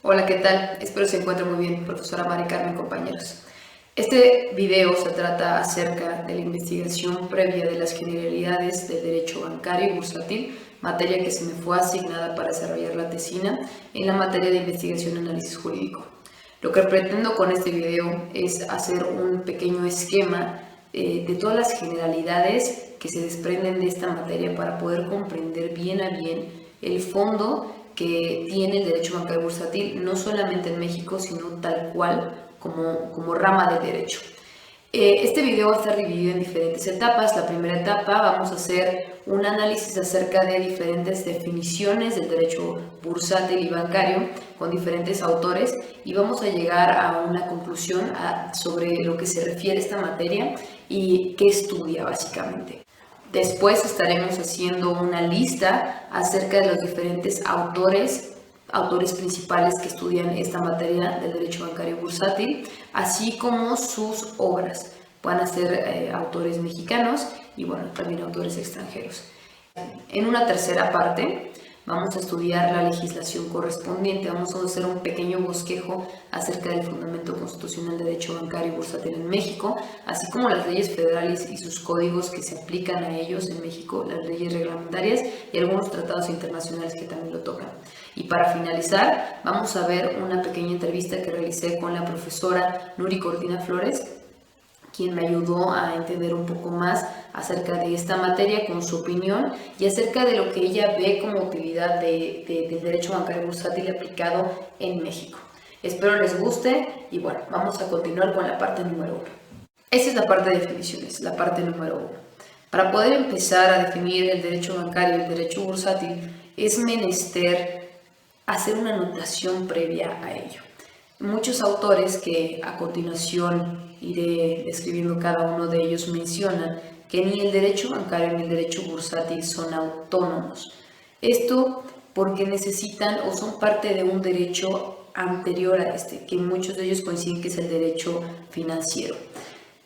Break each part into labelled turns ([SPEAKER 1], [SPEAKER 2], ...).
[SPEAKER 1] Hola, ¿qué tal? Espero se encuentren muy bien, profesora Mari Carmen, compañeros. Este video se trata acerca de la investigación previa de las generalidades del derecho bancario y bursátil, materia que se me fue asignada para desarrollar la tesina en la materia de investigación y análisis jurídico. Lo que pretendo con este video es hacer un pequeño esquema de todas las generalidades que se desprenden de esta materia para poder comprender bien a bien el fondo que tiene el derecho bancario bursátil, no solamente en México, sino tal cual como rama del derecho. Este video va a estar dividido en diferentes etapas. La primera etapa vamos a hacer un análisis acerca de diferentes definiciones del derecho bursátil y bancario con diferentes autores y vamos a llegar a una conclusión sobre lo que se refiere a esta materia y qué estudia básicamente. Después estaremos haciendo una lista acerca de los diferentes autores principales que estudian esta materia del derecho bancario bursátil, así como sus obras. Van a ser autores mexicanos y bueno, también autores extranjeros. En una tercera parte vamos a estudiar la legislación correspondiente, vamos a hacer un pequeño bosquejo acerca del fundamento constitucional de derecho bancario y bursátil en México, así como las leyes federales y sus códigos que se aplican a ellos en México, las leyes reglamentarias y algunos tratados internacionales que también lo tocan. Y para finalizar, vamos a ver una pequeña entrevista que realicé con la profesora Nuri Cortina Flores, quien me ayudó a entender un poco más acerca de esta materia con su opinión y acerca de lo que ella ve como utilidad del derecho bancario bursátil aplicado en México. Espero les guste y bueno, vamos a continuar con la parte número 1. Esta es la parte de definiciones, la parte número 1. Para poder empezar a definir el derecho bancario y el derecho bursátil es menester hacer una anotación previa a ello. Muchos autores que a continuación iré describiendo cada uno de ellos mencionan que ni el derecho bancario ni el derecho bursátil son autónomos. Esto porque necesitan o son parte de un derecho anterior a este, que muchos de ellos coinciden que es el derecho financiero.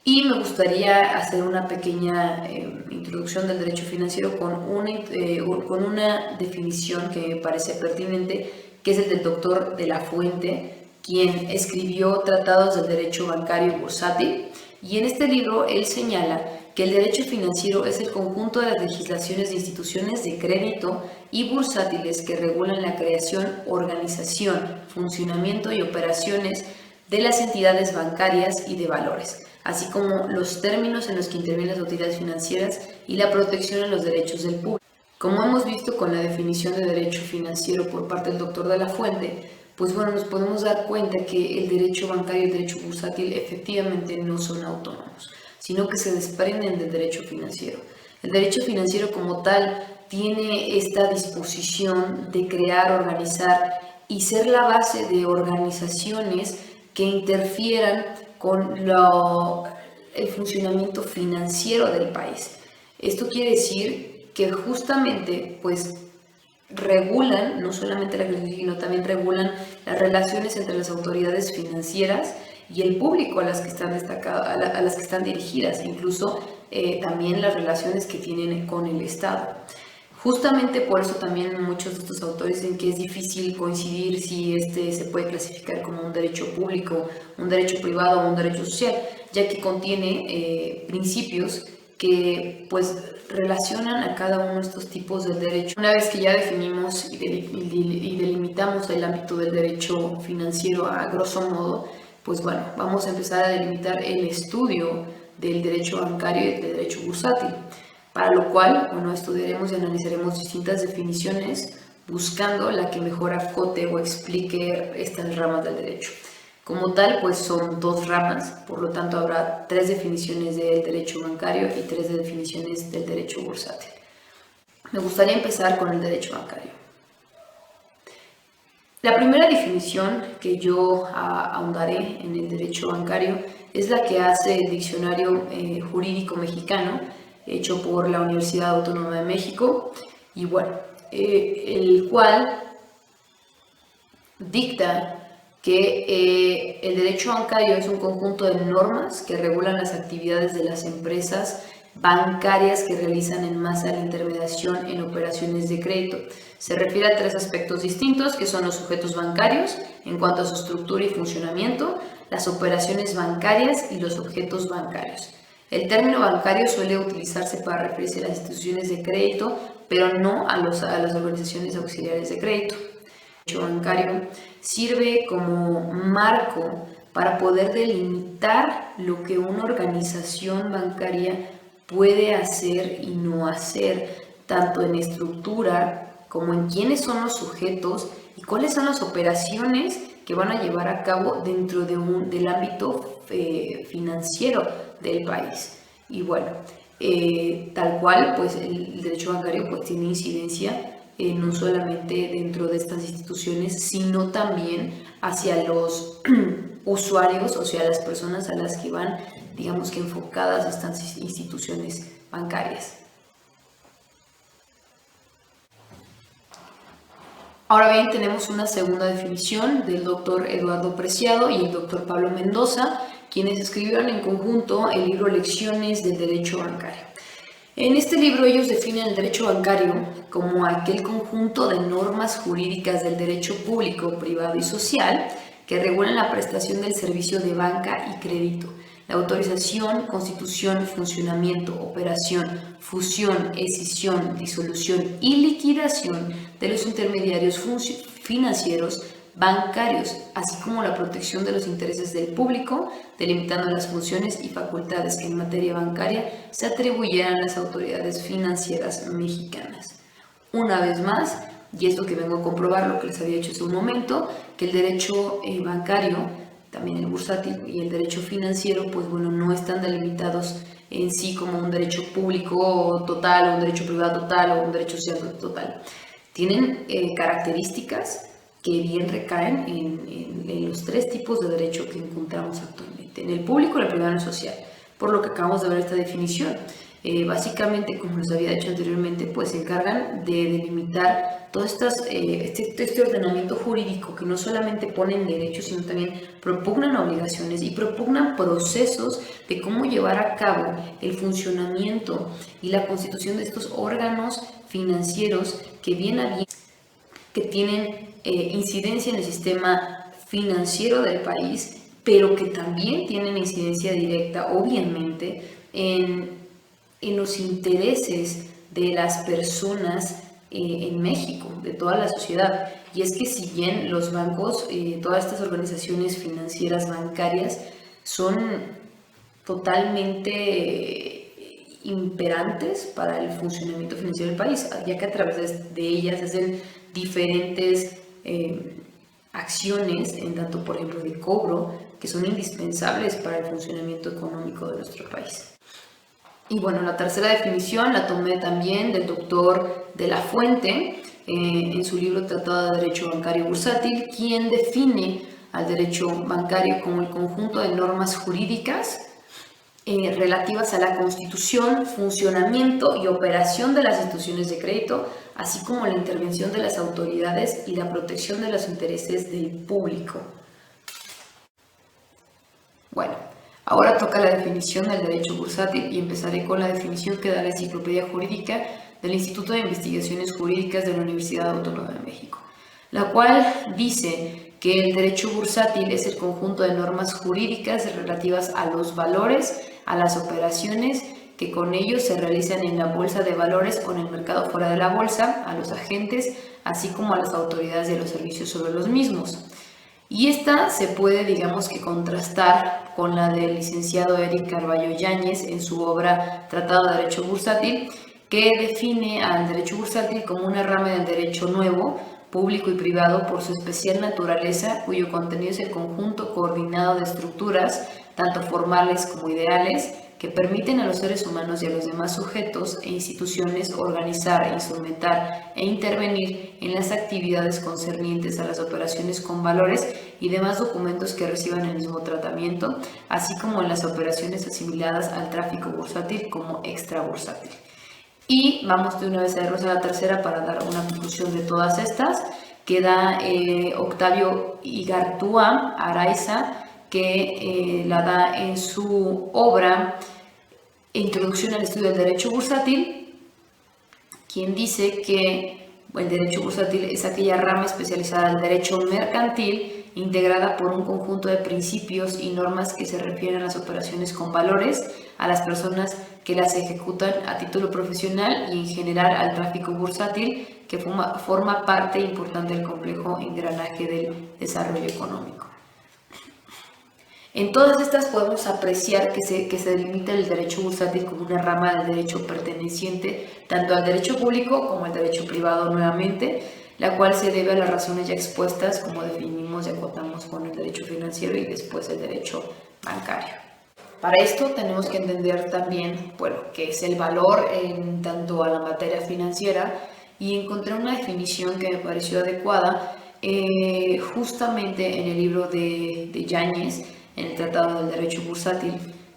[SPEAKER 1] Y me gustaría hacer una pequeña introducción del derecho financiero con una definición que me parece pertinente, que es el del doctor de la Fuente, quien escribió Tratados del Derecho Bancario y Bursátil, y en este libro él señala que el derecho financiero es el conjunto de las legislaciones de instituciones de crédito y bursátiles que regulan la creación, organización, funcionamiento y operaciones de las entidades bancarias y de valores, así como los términos en los que intervienen las autoridades financieras y la protección a los derechos del público. Como hemos visto con la definición de derecho financiero por parte del doctor de la Fuente, pues bueno, nos podemos dar cuenta que el derecho bancario y el derecho bursátil efectivamente no son autónomos, sino que se desprenden del derecho financiero. El derecho financiero como tal tiene esta disposición de crear, organizar y ser la base de organizaciones que interfieran con el funcionamiento financiero del país. Esto quiere decir que justamente pues regulan no solamente la creación, sino también regulan las relaciones entre las autoridades financieras y el público a las que están a las que están dirigidas, incluso también las relaciones que tienen con el Estado. Justamente por eso también muchos de estos autores dicen que es difícil coincidir si se puede clasificar como un derecho público, un derecho privado o un derecho social, ya que contiene principios que pues relacionan a cada uno de estos tipos de derecho. Una vez que ya definimos y delimitamos el ámbito del derecho financiero a grosso modo, pues bueno, vamos a empezar a delimitar el estudio del derecho bancario y del derecho bursátil, para lo cual, bueno, estudiaremos y analizaremos distintas definiciones buscando la que mejor acote o explique estas ramas del derecho. Como tal, pues son dos ramas, por lo tanto habrá 3 definiciones del derecho bancario y 3 definiciones del derecho bursátil. Me gustaría empezar con el derecho bancario. La primera definición que yo ahondaré en el derecho bancario es la que hace el Diccionario Jurídico Mexicano, hecho por la Universidad Autónoma de México, y bueno, el cual dicta que el derecho bancario es un conjunto de normas que regulan las actividades de las empresas bancarias que realizan en masa la intermediación en operaciones de crédito, Se refiere a tres aspectos distintos, que son los sujetos bancarios, en cuanto a su estructura y funcionamiento, las operaciones bancarias y los objetos bancarios. El término bancario suele utilizarse para referirse a las instituciones de crédito, pero no a las organizaciones auxiliares de crédito. El derecho bancario sirve como marco para poder delimitar lo que una organización bancaria puede hacer y no hacer, tanto en estructura como en quiénes son los sujetos y cuáles son las operaciones que van a llevar a cabo dentro del ámbito financiero del país. Y bueno, tal cual, pues el derecho bancario pues tiene incidencia no solamente dentro de estas instituciones, sino también hacia los usuarios, o sea, las personas a las que van, digamos que enfocadas estas instituciones bancarias. Ahora bien, tenemos una segunda definición del doctor Eduardo Preciado y el doctor Pablo Mendoza, quienes escribieron en conjunto el libro Lecciones del Derecho Bancario. En este libro ellos definen el derecho bancario como aquel conjunto de normas jurídicas del derecho público, privado y social que regulan la prestación del servicio de banca y crédito, la autorización, constitución, funcionamiento, operación, fusión, escisión, disolución y liquidación de los intermediarios financieros bancarios, así como la protección de los intereses del público, delimitando las funciones y facultades que en materia bancaria se atribuyeran a las autoridades financieras mexicanas. Una vez más, y esto que vengo a comprobar lo que les había dicho hace un momento, que el derecho bancario, también el bursátil y el derecho financiero, pues bueno, no están delimitados en sí como un derecho público total, o un derecho privado total, o un derecho social total. Tienen características que bien recaen en los tres tipos de derecho que encontramos actualmente, en el público, el privado y el social, por lo que acabamos de ver esta definición. Básicamente, como les había dicho anteriormente, pues se encargan de delimitar todo este ordenamiento jurídico que no solamente ponen derechos, sino también propugnan obligaciones y propugnan procesos de cómo llevar a cabo el funcionamiento y la constitución de estos órganos financieros que que tienen incidencia en el sistema financiero del país, pero que también tienen incidencia directa, obviamente, en los intereses de las personas en México, de toda la sociedad. Y es que si bien los bancos, todas estas organizaciones financieras bancarias son totalmente imperantes para el funcionamiento financiero del país, ya que a través de ellas hacen diferentes acciones, en tanto, por ejemplo, de cobro, que son indispensables para el funcionamiento económico de nuestro país. Y bueno, la tercera definición la tomé también del doctor de la Fuente en su libro Tratado de Derecho Bancario Bursátil, quien define al derecho bancario como el conjunto de normas jurídicas relativas a la constitución, funcionamiento y operación de las instituciones de crédito, así como la intervención de las autoridades y la protección de los intereses del público. Bueno, ahora toca la definición del derecho bursátil y empezaré con la definición que da la Enciclopedia Jurídica del Instituto de Investigaciones Jurídicas de la Universidad Autónoma de México, la cual dice que el derecho bursátil es el conjunto de normas jurídicas relativas a los valores, a las operaciones que con ellos se realizan en la bolsa de valores o en el mercado fuera de la bolsa, a los agentes, así como a las autoridades de los servicios sobre los mismos. Y esta se puede, digamos que, contrastar con la del licenciado Eric Carballo Yáñez en su obra Tratado de Derecho Bursátil, que define al derecho bursátil como una rama del derecho nuevo, público y privado por su especial naturaleza, cuyo contenido es el conjunto coordinado de estructuras, tanto formales como ideales, que permiten a los seres humanos y a los demás sujetos e instituciones organizar, instrumentar e intervenir en las actividades concernientes a las operaciones con valores y demás documentos que reciban el mismo tratamiento, así como en las operaciones asimiladas al tráfico bursátil como extrabursátil. Y vamos de una vez a irnos a la tercera para dar una conclusión de todas estas, que da Octavio Igartua Araiza, que la da en su obra Introducción al Estudio del Derecho Bursátil, quien dice que El derecho bursátil es aquella rama especializada del derecho mercantil integrada por un conjunto de principios y normas que se refieren a las operaciones con valores, a las personas que las ejecutan a título profesional y en general al tráfico bursátil, que forma parte importante del complejo engranaje del desarrollo económico. En todas estas podemos apreciar que se delimita el derecho bursátil como una rama del derecho perteneciente tanto al derecho público como al derecho privado nuevamente, la cual se debe a las razones ya expuestas, como definimos y acotamos con el derecho financiero y después el derecho bancario. Para esto tenemos que entender también, bueno, qué es el valor en tanto a la materia financiera, y encontré una definición que me pareció adecuada justamente en el libro de Yáñez, en el Tratado del Derecho Bursátil,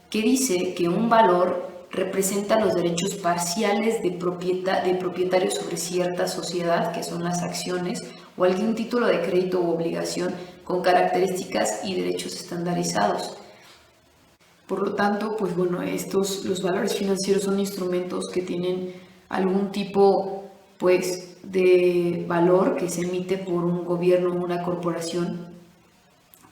[SPEAKER 1] que dice que un valor representa los derechos parciales de propietarios sobre cierta sociedad, que son las acciones, o algún título de crédito u obligación con características y derechos estandarizados. Por lo tanto, pues bueno, los valores financieros son instrumentos que tienen algún tipo, pues, de valor que se emite por un gobierno o una corporación,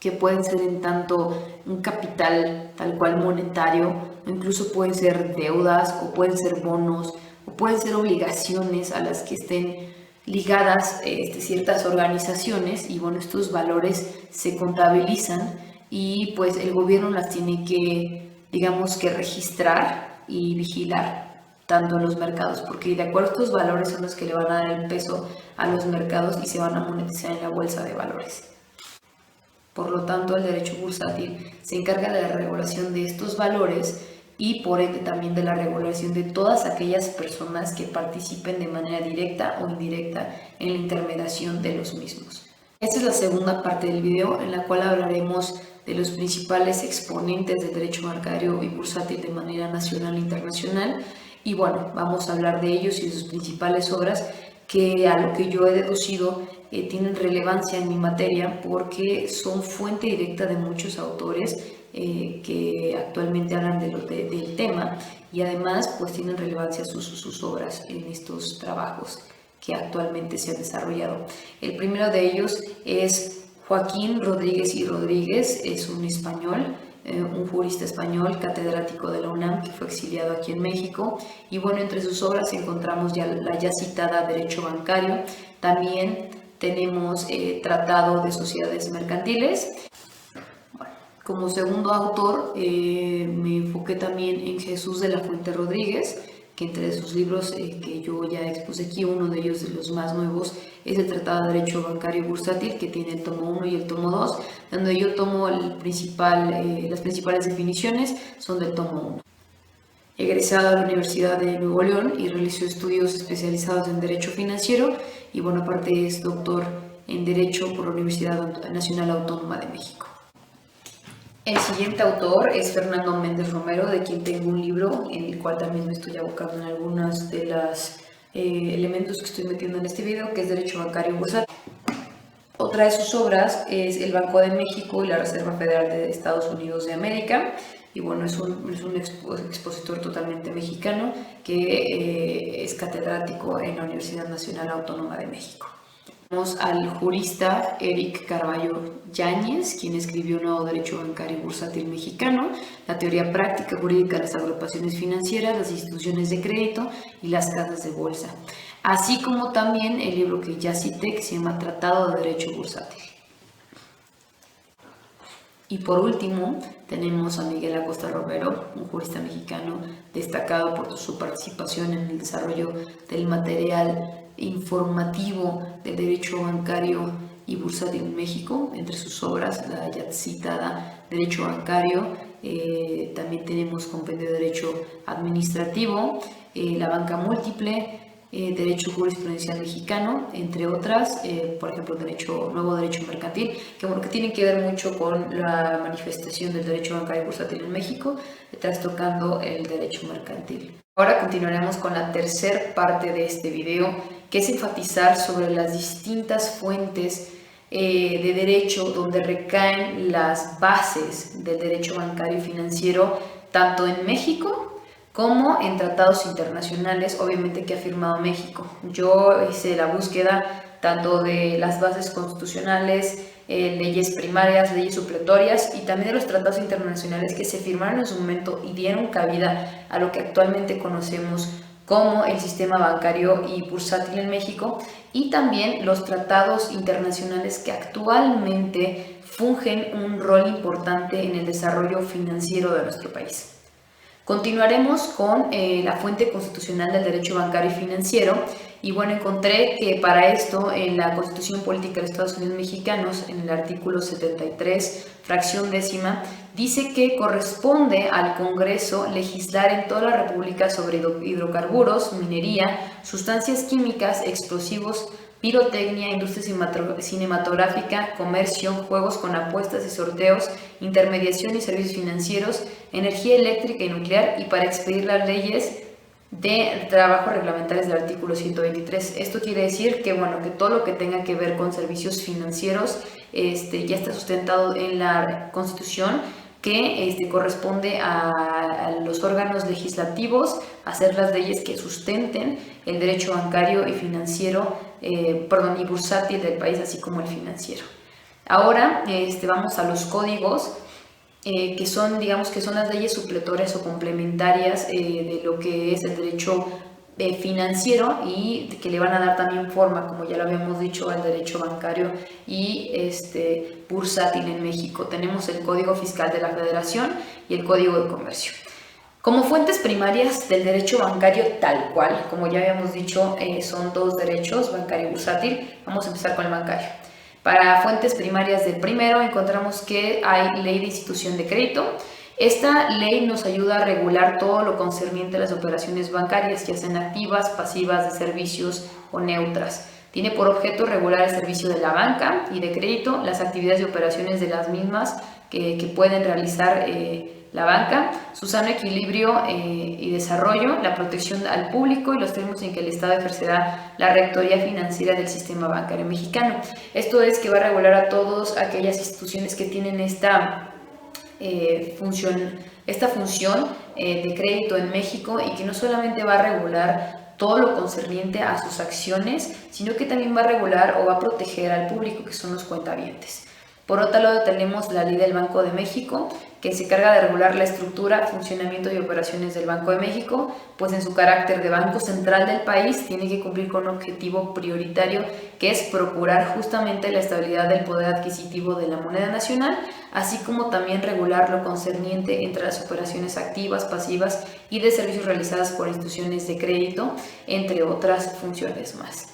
[SPEAKER 1] que pueden ser en tanto un capital tal cual monetario, o incluso pueden ser deudas, o pueden ser bonos, o pueden ser obligaciones a las que estén ligadas ciertas organizaciones, y bueno, estos valores se contabilizan y pues el gobierno las tiene que, digamos, que registrar y vigilar tanto en los mercados, porque de acuerdo a estos valores son los que le van a dar el peso a los mercados y se van a monetizar en la bolsa de valores. Por lo tanto, el derecho bursátil se encarga de la regulación de estos valores y por ende también de la regulación de todas aquellas personas que participen de manera directa o indirecta en la intermediación de los mismos. Esta es la segunda parte del video, en la cual hablaremos de los principales exponentes del derecho bancario y bursátil de manera nacional e internacional, y bueno, vamos a hablar de ellos y de sus principales obras, que a lo que yo he deducido tienen relevancia en mi materia porque son fuente directa de muchos autores que actualmente hablan del tema, y además pues tienen relevancia sus obras en estos trabajos que actualmente se han desarrollado. El primero de ellos es Joaquín Rodríguez y Rodríguez, es un español, un jurista español, catedrático de la UNAM, que fue exiliado aquí en México, y bueno, entre sus obras encontramos ya la ya citada Derecho Bancario. También tenemos Tratado de Sociedades Mercantiles. Bueno, como segundo autor me enfoqué también en Jesús de la Fuente Rodríguez, que entre sus libros que yo ya expuse aquí, uno de ellos de los más nuevos es el Tratado de Derecho Bancario y Bursátil, que tiene el tomo 1 y el tomo 2, donde yo tomo las principales definiciones son del tomo 1. Egresado de la Universidad de Nuevo León y realizó estudios especializados en Derecho Financiero, y bueno, aparte es doctor en Derecho por la Universidad Nacional Autónoma de México. El siguiente autor es Fernando Méndez Romero, de quien tengo un libro en el cual también me estoy abocando en algunos de los elementos que estoy metiendo en este video, que es Derecho Bancario y Bursátil. Otra de sus obras es El Banco de México y la Reserva Federal de Estados Unidos de América, y bueno, es un expositor totalmente mexicano que es catedrático en la Universidad Nacional Autónoma de México. Tenemos al jurista Eric Carballo Yáñez, quien escribió Nuevo Derecho Bancario y Bursátil Mexicano, la teoría práctica jurídica de las agrupaciones financieras, las instituciones de crédito y las casas de bolsa, así como también el libro que ya cité, que se llama Tratado de Derecho Bursátil. Y por último tenemos a Miguel Acosta Romero, un jurista mexicano destacado por su participación en el desarrollo del material informativo del derecho bancario y bursátil en México. Entre sus obras, la ya citada Derecho Bancario, también tenemos Compendio de Derecho Administrativo, La Banca Múltiple, Derecho Jurisprudencial Mexicano, entre otras, por ejemplo, Nuevo Derecho Mercantil, que tiene que ver mucho con la manifestación del derecho bancario y bursátil en México, trastocando el derecho mercantil. Ahora continuaremos con la tercera parte de este video, que es enfatizar sobre las distintas fuentes de derecho donde recaen las bases del derecho bancario y financiero, tanto en México como en tratados internacionales, obviamente, que ha firmado México. Yo hice la búsqueda tanto de las bases constitucionales, leyes primarias, leyes supletorias y también de los tratados internacionales que se firmaron en su momento y dieron cabida a lo que actualmente conocemos como el sistema bancario y bursátil en México, y también los tratados internacionales que actualmente fungen un rol importante en el desarrollo financiero de nuestro país. Continuaremos con la fuente constitucional del derecho bancario y financiero, y bueno, encontré que para esto en la Constitución Política de los Estados Unidos Mexicanos, en el artículo 73, fracción décima, dice que corresponde al Congreso legislar en toda la República sobre hidrocarburos, minería, sustancias químicas, explosivos, pirotecnia, industria cinematográfica, comercio, juegos con apuestas y sorteos, intermediación y servicios financieros, energía eléctrica y nuclear, y para expedir las leyes de trabajo reglamentarias del artículo 123. Esto quiere decir que, bueno, que todo lo que tenga que ver con servicios financieros ya está sustentado en la Constitución, que corresponde a los órganos legislativos hacer las leyes que sustenten el derecho bancario y financiero, y bursátil del país, así como el financiero. Ahora vamos a los códigos, que son, digamos, que son las leyes supletorias o complementarias de lo que es el derecho financiero, y que le van a dar también forma, como ya lo habíamos dicho, al derecho bancario y bursátil en México. Tenemos el Código Fiscal de la Federación y el Código de Comercio. Como fuentes primarias del derecho bancario tal cual, como ya habíamos dicho, son dos derechos, bancario y bursátil. Vamos a empezar con el bancario. Para fuentes primarias del primero encontramos que hay ley de institución de crédito. Esta ley nos ayuda a regular todo lo concerniente a las operaciones bancarias, ya sean activas, pasivas, de servicios o neutras. Tiene por objeto regular el servicio de la banca y de crédito, las actividades y operaciones de las mismas que pueden realizar la banca, su sano equilibrio y desarrollo, la protección al público y los términos en que el Estado ejercerá la rectoría financiera del sistema bancario mexicano. Esto es que va a regular a todas aquellas instituciones que tienen esta función de crédito en México, y que no solamente va a regular todo lo concerniente a sus acciones, sino que también va a regular o va a proteger al público, que son los cuentavientes. Por otro lado, tenemos la Ley del Banco de México, que se encarga de regular la estructura, funcionamiento y operaciones del Banco de México, pues en su carácter de banco central del país tiene que cumplir con un objetivo prioritario, que es procurar justamente la estabilidad del poder adquisitivo de la moneda nacional, así como también regular lo concerniente entre las operaciones activas, pasivas y de servicios realizadas por instituciones de crédito, entre otras funciones más.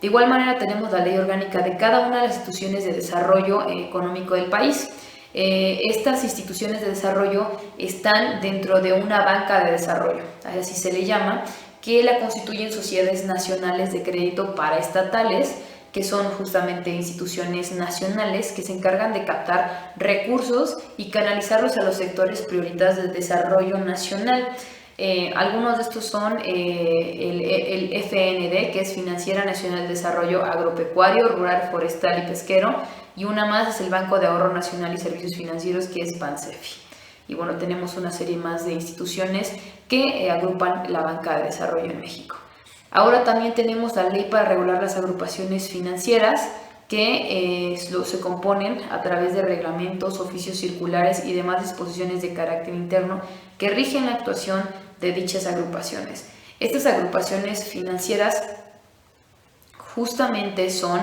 [SPEAKER 1] De igual manera, tenemos la ley orgánica de cada una de las instituciones de desarrollo económico del país. Estas instituciones de desarrollo están dentro de una banca de desarrollo, así se le llama, que la constituyen sociedades nacionales de crédito paraestatales, que son justamente instituciones nacionales que se encargan de captar recursos y canalizarlos a los sectores prioritarios del desarrollo nacional. Algunos de estos son el FND, que es Financiera Nacional de Desarrollo Agropecuario, Rural, Forestal y Pesquero, y una más es el Banco de Ahorro Nacional y Servicios Financieros, que es Bansefi. Y bueno, tenemos una serie más de instituciones que agrupan la banca de desarrollo en México. Ahora también tenemos la ley para regular las agrupaciones financieras, que se componen a través de reglamentos, oficios circulares y demás disposiciones de carácter interno que rigen la actuación de dichas agrupaciones. Estas agrupaciones financieras justamente son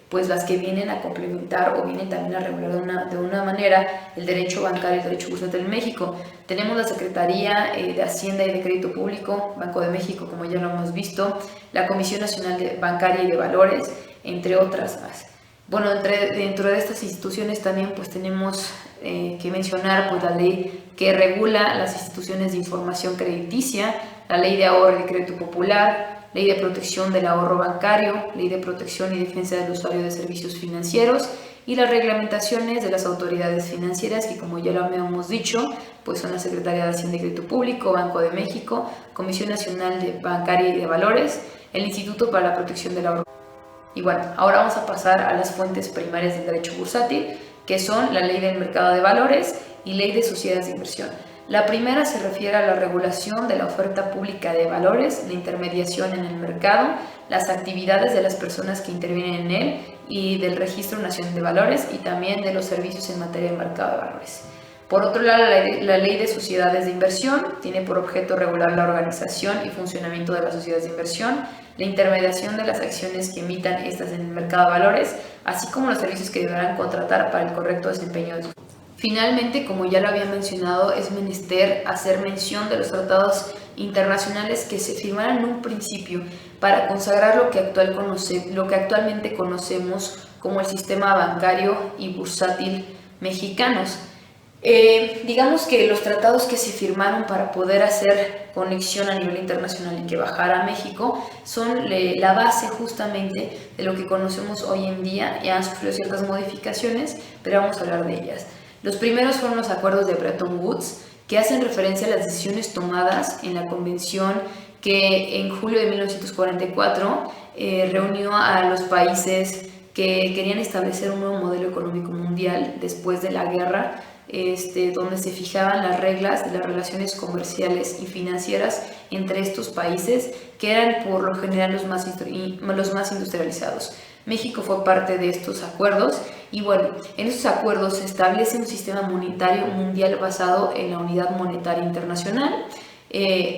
[SPEAKER 1] pues las que vienen a complementar o vienen también a regular de una manera el derecho bancario y el derecho bursátil en México. Tenemos la Secretaría de Hacienda y de Crédito Público, Banco de México, como ya lo hemos visto, la Comisión Nacional Bancaria y de Valores, entre otras más. Bueno, dentro de estas instituciones también pues tenemos que mencionar pues la ley que regula las instituciones de información crediticia, la Ley de Ahorro y de Crédito Popular, Ley de Protección del Ahorro Bancario, Ley de Protección y Defensa del Usuario de Servicios Financieros, y las reglamentaciones de las autoridades financieras, que como ya lo habíamos dicho, pues son la Secretaría de Hacienda y Crédito Público, Banco de México, Comisión Nacional Bancaria y de Valores, el Instituto para la Protección del Ahorro. Y bueno, ahora vamos a pasar a las fuentes primarias del derecho bursátil, que son la Ley del Mercado de Valores y Ley de Sociedades de Inversión. La primera se refiere a la regulación de la oferta pública de valores, la intermediación en el mercado, las actividades de las personas que intervienen en él y del Registro Nacional de Valores y también de los servicios en materia de mercado de valores. Por otro lado, la Ley de Sociedades de Inversión tiene por objeto regular la organización y funcionamiento de las sociedades de inversión, la intermediación de las acciones que emitan estas en el mercado de valores, así como los servicios que deberán contratar para el correcto desempeño de sus. Finalmente, como ya lo había mencionado, es menester hacer mención de los tratados internacionales que se firmaron en un principio para consagrar lo que actualmente conocemos como el sistema bancario y bursátil mexicanos. Digamos que los tratados que se firmaron para poder hacer conexión a nivel internacional y que bajara a México son la base justamente de lo que conocemos hoy en día. Ya han sufrido ciertas modificaciones, pero vamos a hablar de ellas. Los primeros fueron los acuerdos de Bretton Woods, que hacen referencia a las decisiones tomadas en la convención que en julio de 1944 reunió a los países que querían establecer un nuevo modelo económico mundial después de la guerra, donde se fijaban las reglas de las relaciones comerciales y financieras entre estos países, que eran por lo general los más industrializados. México fue parte de estos acuerdos y bueno, en estos acuerdos se establece un sistema monetario mundial basado en la unidad monetaria internacional.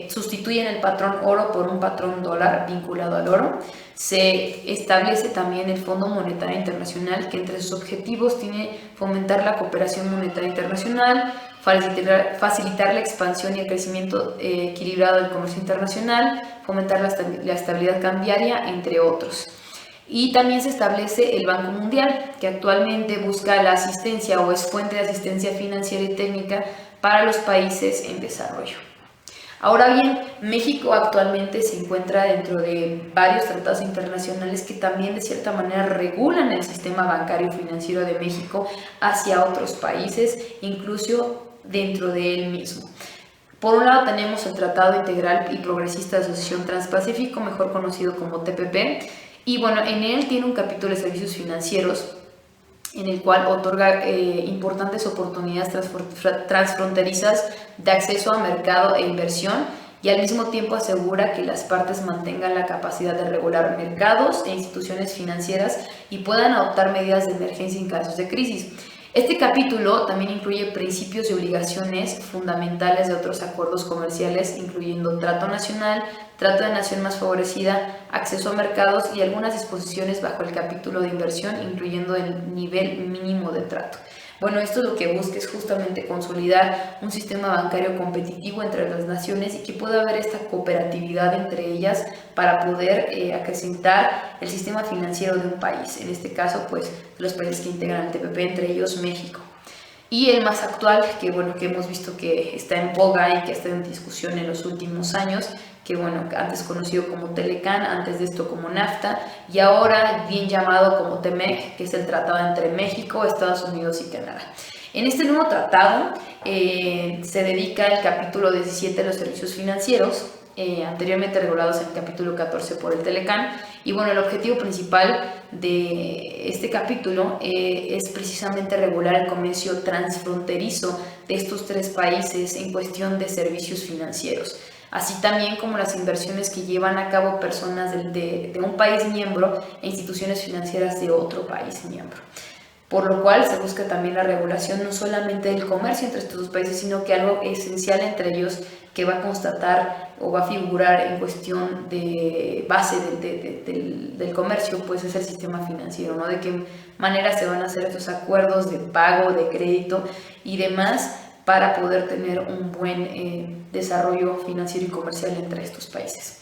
[SPEAKER 1] Sustituyen el patrón oro por un patrón dólar vinculado al oro. Se establece también el Fondo Monetario Internacional, que entre sus objetivos tiene fomentar la cooperación monetaria internacional, facilitar la expansión y el crecimiento equilibrado del comercio internacional, fomentar la estabilidad cambiaria, entre otros. Y también se establece el Banco Mundial, que actualmente busca la asistencia o es fuente de asistencia financiera y técnica para los países en desarrollo. Ahora bien, México actualmente se encuentra dentro de varios tratados internacionales que también de cierta manera regulan el sistema bancario y financiero de México hacia otros países, incluso dentro de él mismo. Por un lado tenemos el Tratado Integral y Progresista de Asociación Transpacífico, mejor conocido como TPP, y bueno, en él tiene un capítulo de servicios financieros en el cual otorga importantes oportunidades transfronterizas de acceso a mercado e inversión y al mismo tiempo asegura que las partes mantengan la capacidad de regular mercados e instituciones financieras y puedan adoptar medidas de emergencia en casos de crisis. Este capítulo también incluye principios y obligaciones fundamentales de otros acuerdos comerciales, incluyendo trato nacional, trato de nación más favorecida, acceso a mercados y algunas disposiciones bajo el capítulo de inversión, incluyendo el nivel mínimo de trato. Bueno, esto lo que busca es justamente consolidar un sistema bancario competitivo entre las naciones y que pueda haber esta cooperatividad entre ellas para poder acrecentar el sistema financiero de un país, en este caso pues los países que integran el TPP, entre ellos México. Y el más actual, que bueno, que hemos visto que está en boga y que está en discusión en los últimos años, que bueno, antes conocido como Telecán, antes de esto como NAFTA, y ahora bien llamado como TEMEC, que es el tratado entre México, Estados Unidos y Canadá. En este nuevo tratado se dedica el capítulo 17 a los servicios financieros, anteriormente regulados en el capítulo 14 por el Telecán, y bueno, el objetivo principal de este capítulo es precisamente regular el comercio transfronterizo de estos tres países en cuestión de servicios financieros, así también como las inversiones que llevan a cabo personas de un país miembro e instituciones financieras de otro país miembro. Por lo cual se busca también la regulación no solamente del comercio entre estos dos países, sino que algo esencial entre ellos que va a constatar o va a figurar en cuestión de base del comercio, pues es el sistema financiero, ¿no? De qué manera se van a hacer estos acuerdos de pago, de crédito y demás para poder tener un buen desarrollo financiero y comercial entre estos países.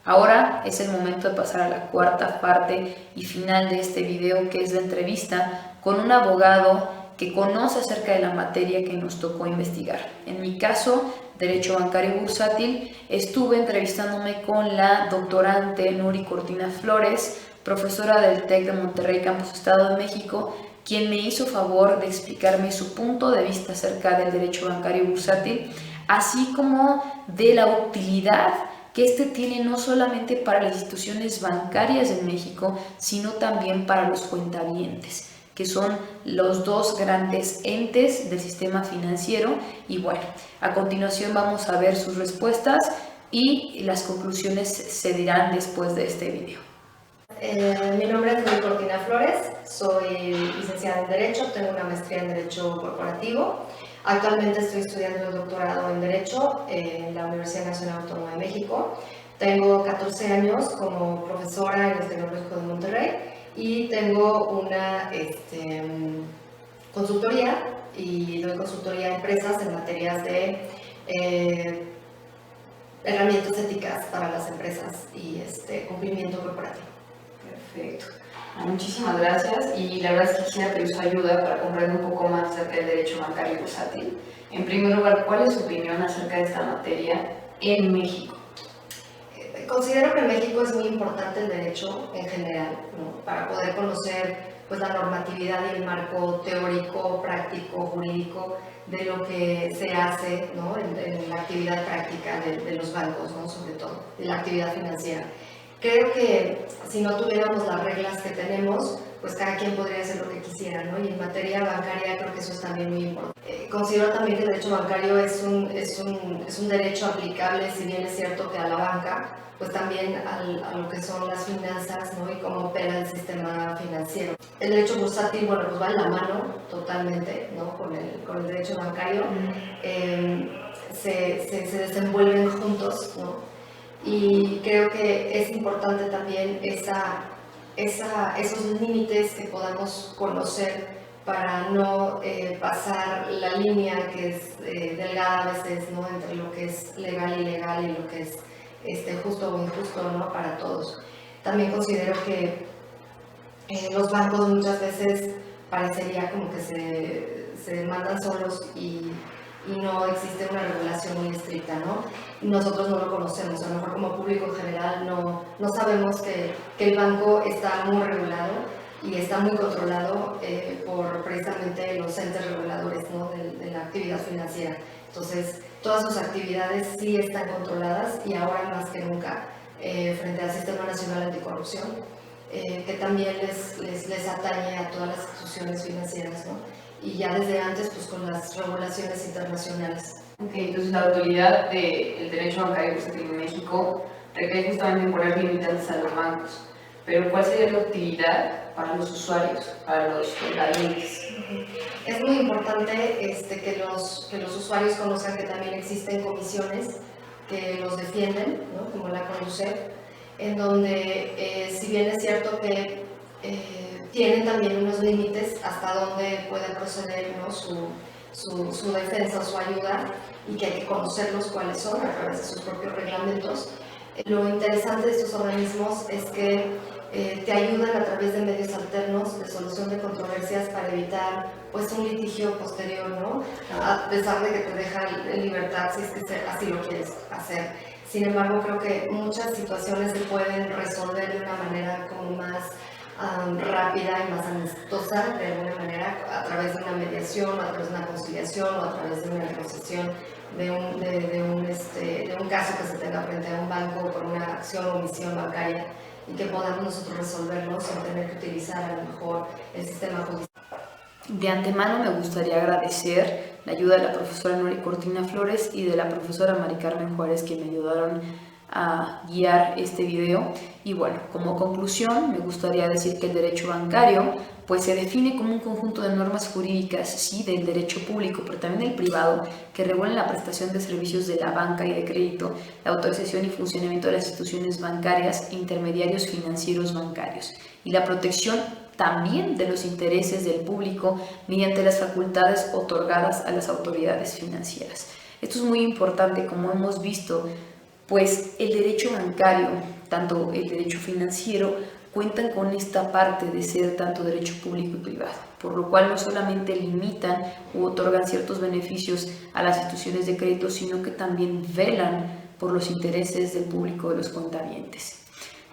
[SPEAKER 1] Ahora es el momento de pasar a la cuarta parte y final de este video, que es la entrevista con un abogado que conoce acerca de la materia que nos tocó investigar. En mi caso, Derecho Bancario y Bursátil, estuve entrevistándome con la doctorante Nuri Cortina Flores, profesora del TEC de Monterrey, Campus Estado de México, quien me hizo favor de explicarme su punto de vista acerca del derecho bancario y bursátil, así como de la utilidad que este tiene no solamente para las instituciones bancarias en México, sino también para los cuentavientes. que son los dos grandes entes del sistema financiero. Y bueno, a continuación vamos a ver sus respuestas y las conclusiones se dirán después de este video.
[SPEAKER 2] Mi nombre es Nuri Cortina Flores, soy licenciada en Derecho, tengo una maestría en Derecho Corporativo. Actualmente estoy estudiando el doctorado en Derecho en la Universidad Nacional Autónoma de México. Tengo 14 años como profesora en el Tecnológico de Monterrey y tengo una consultoría y doy consultoría a empresas en materias de herramientas éticas para las empresas y cumplimiento corporativo.
[SPEAKER 1] Perfecto. Muchísimas gracias, y la verdad es que quisiera pedir su ayuda para comprender un poco más acerca del derecho bancario bursátil. En primer lugar, ¿cuál es su opinión acerca de esta materia en México?
[SPEAKER 2] Considero que en México es muy importante el derecho en general, ¿no? Para poder conocer pues, la normatividad y el marco teórico, práctico, jurídico de lo que se hace, ¿no? en la actividad práctica de los bancos, ¿no? Sobre todo, de la actividad financiera. Creo que si no tuviéramos las reglas que tenemos, pues cada quien podría hacer lo que quisiera, ¿no? Y en materia bancaria creo que eso es también muy importante. Considero también que el derecho bancario es un derecho aplicable, si bien es cierto que a la banca, pues también a lo que son las finanzas, ¿no? Y cómo opera el sistema financiero. El derecho bursátil, bueno, pues va en la mano totalmente, ¿no? Con el derecho bancario. Se desenvuelven juntos, ¿no? Y creo que es importante también esos límites que podamos conocer para no pasar la línea que es delgada a veces, ¿no? Entre lo que es legal y ilegal y lo que es justo o injusto, ¿no? Para todos. También considero que los bancos muchas veces parecería como que se mandan solos y no existe una regulación muy estricta, ¿no? Nosotros no lo conocemos, a lo mejor como público en general no sabemos que el banco está muy regulado y está muy controlado por precisamente los entes reguladores, ¿no? de la actividad financiera. Entonces, todas sus actividades sí están controladas y ahora más que nunca frente al Sistema Nacional Anticorrupción, que también les atañe a todas las instituciones financieras, ¿no? Y ya desde antes pues con las regulaciones internacionales.
[SPEAKER 1] Ok, entonces la autoridad del derecho bancario bursátil en México requiere justamente poner limitantes a los bancos, pero ¿cuál sería la utilidad para los usuarios, para los clientes?
[SPEAKER 2] Es muy importante que los usuarios conozcan que también existen comisiones que los defienden, ¿no? Como la CONDUCEF, en donde si bien es cierto que tienen también unos límites hasta donde puede proceder, ¿no? su defensa o su ayuda, y que hay que conocerlos cuáles son a través de sus propios reglamentos. Lo interesante de estos organismos es que te ayudan a través de medios alternos de solución de controversias para evitar pues un litigio posterior, ¿no? A pesar de que te deja en libertad si es que así lo quieres hacer. Sin embargo, creo que muchas situaciones se pueden resolver de una manera como más rápida y más amistosa, de alguna manera, a través de una mediación, a través de una conciliación o a través de una negociación de un caso que se tenga frente a un banco por una acción o omisión bancaria, y que podamos nosotros resolverlo sin tener que utilizar a lo mejor el sistema judicial.
[SPEAKER 1] De antemano me gustaría agradecer la ayuda de la profesora Nuri Cortina Flores y de la profesora Mari Carmen Juárez, que me ayudaron a guiar este video. Y bueno, como conclusión me gustaría decir que el derecho bancario pues se define como un conjunto de normas jurídicas, sí, del derecho público, pero también del privado, que regulan la prestación de servicios de la banca y de crédito, la autorización y funcionamiento de las instituciones bancarias e intermediarios financieros bancarios, y la protección también de los intereses del público mediante las facultades otorgadas a las autoridades financieras. Esto es muy importante, como hemos visto, pues el derecho bancario, tanto el derecho financiero, cuentan con esta parte de ser tanto derecho público y privado, por lo cual no solamente limitan u otorgan ciertos beneficios a las instituciones de crédito, sino que también velan por los intereses del público, de los cuentavientes.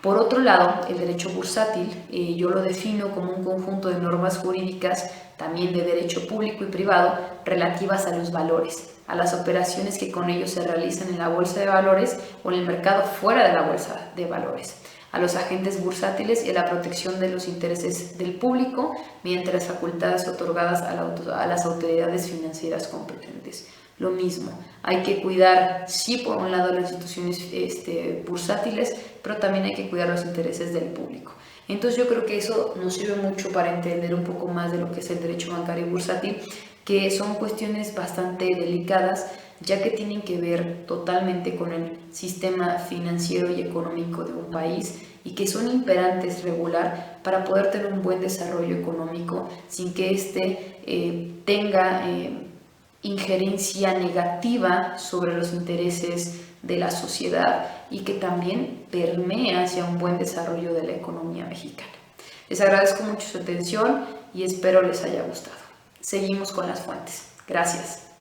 [SPEAKER 1] Por otro lado, el derecho bursátil yo lo defino como un conjunto de normas jurídicas, también de derecho público y privado, relativas a los valores, a las operaciones que con ellos se realizan en la bolsa de valores o en el mercado fuera de la bolsa de valores, a los agentes bursátiles y a la protección de los intereses del público mediante las facultades otorgadas a las autoridades financieras competentes. Lo mismo, hay que cuidar, sí, por un lado las instituciones bursátiles, pero también hay que cuidar los intereses del público. Entonces yo creo que eso nos sirve mucho para entender un poco más de lo que es el derecho bancario y bursátil, que son cuestiones bastante delicadas, ya que tienen que ver totalmente con el sistema financiero y económico de un país y que son imperantes regular para poder tener un buen desarrollo económico sin que tenga injerencia negativa sobre los intereses de la sociedad y que también permea hacia un buen desarrollo de la economía mexicana. Les agradezco mucho su atención y espero les haya gustado. Seguimos con las fuentes. Gracias.